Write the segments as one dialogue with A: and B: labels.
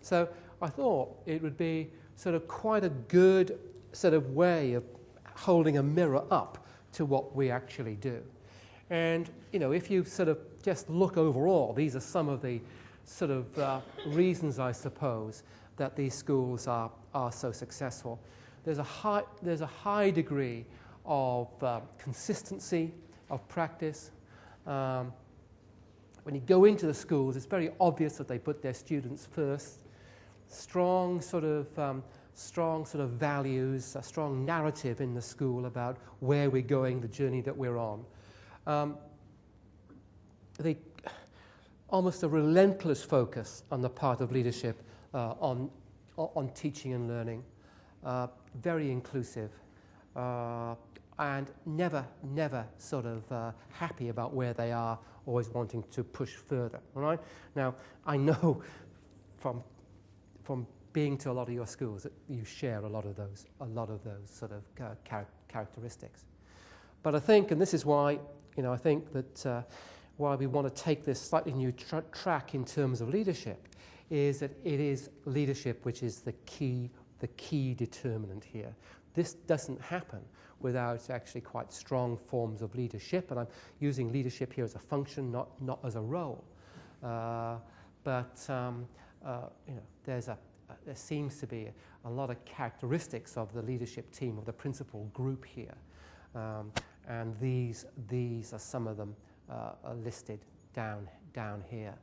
A: So I thought it would be sort of quite a good sort of way of holding a mirror up to what we actually do. And, you know, if you sort of just look overall, these are some of the sort of reasons, I suppose, that these schools are so successful. There's a high degree of consistency of practice. When you go into the schools, it's very obvious that they put their students first. Strong sort of values, a strong narrative in the school about where we're going, the journey that we're on. Almost a relentless focus on the part of leadership on teaching and learning. Very inclusive, and never sort of happy about where they are, always wanting to push further. All right? Now, I know from being to a lot of your schools that you share a lot of those sort of characteristics. But I think, and this is why, you know, I think that why we want to take this slightly new track in terms of leadership is that it is leadership which is the key determinant here. This doesn't happen without actually quite strong forms of leadership, and I'm using leadership here as a function, not as a role. But you know, there seems to be a lot of characteristics of the leadership team, of the principal group here, and these are some of them listed down here.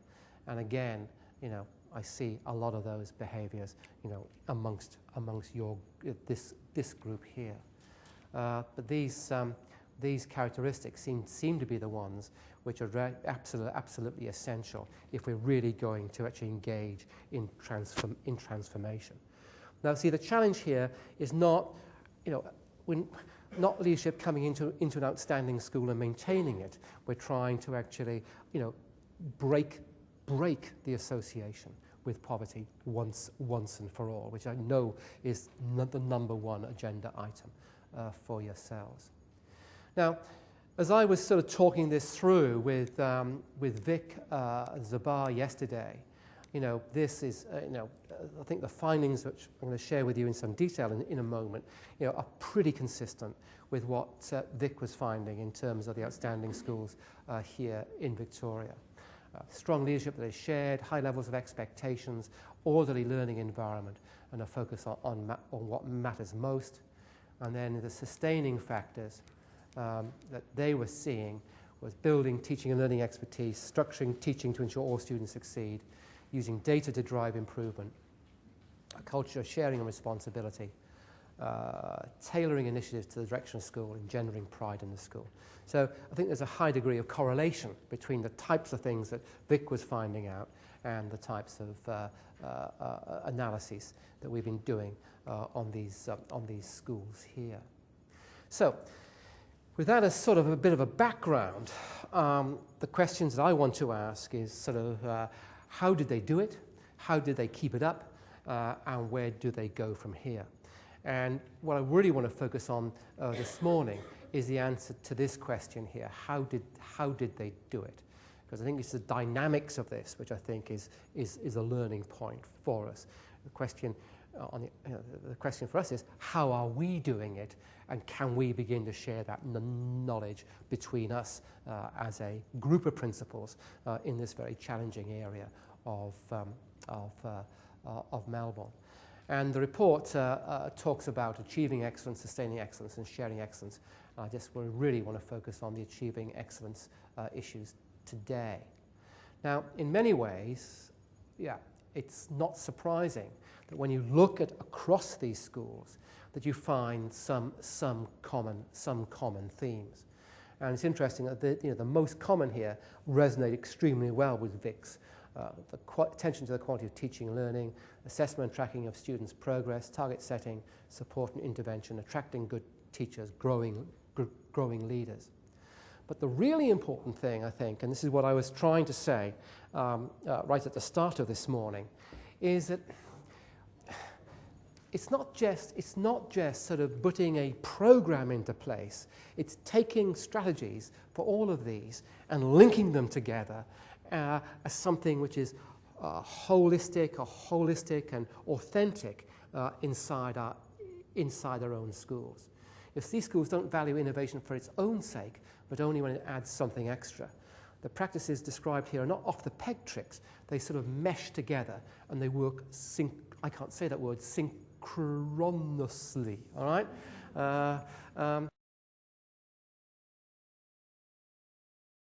A: And again, you know, I see a lot of those behaviours, you know, amongst your this group here. But these characteristics seem to be the ones which are absolutely essential if we're really going to actually engage in transformation. Now, see, the challenge here is not, you know, not leadership coming into an outstanding school and maintaining it. We're trying to actually, you know, break the association with poverty once and for all, which I know is the number one agenda item for yourselves. Now, as I was sort of talking this through with Vic Zabar yesterday, you know, this is, you know, I think the findings which I'm going to share with you in some detail in a moment, you know, are pretty consistent with what Vic was finding in terms of the outstanding schools here in Victoria. Strong leadership that is shared, high levels of expectations, orderly learning environment, and a focus on what matters most. And then the sustaining factors that they were seeing was building teaching and learning expertise, structuring teaching to ensure all students succeed, using data to drive improvement, a culture of sharing and responsibility, tailoring initiatives to the direction of school, engendering pride in the school. So I think there's a high degree of correlation between the types of things that Vic was finding out and the types of analyses that we've been doing on these schools here. So with that as sort of a bit of a background, the questions that I want to ask is sort of how did they do it? How did they keep it up? And where do they go from here? And what I really want to focus on this morning is the answer to this question here. How did they do it? Because I think it's the dynamics of this which I think is a learning point for us. The question the question for us is, how are we doing it, and can we begin to share that knowledge between us as a group of principals in this very challenging area of Melbourne? And the report talks about achieving excellence, sustaining excellence, and sharing excellence. I just really want to focus on the achieving excellence issues today. Now, in many ways, yeah, it's not surprising that when you look at across these schools, that you find some common themes. And it's interesting that the most common here resonate extremely well with Vic's. Attention to the quality of teaching and learning, assessment and tracking of students' progress, target setting, support and intervention, attracting good teachers, growing leaders. But the really important thing, I think, and this is what I was trying to say right at the start of this morning, is that it's not just sort of putting a program into place. It's taking strategies for all of these and linking them together as something which is holistic and authentic inside their own schools. If these schools don't value innovation for its own sake, but only when it adds something extra, the practices described here are not off-the-peg tricks. They sort of mesh together and they work, I can't say that word, synchronously, all right?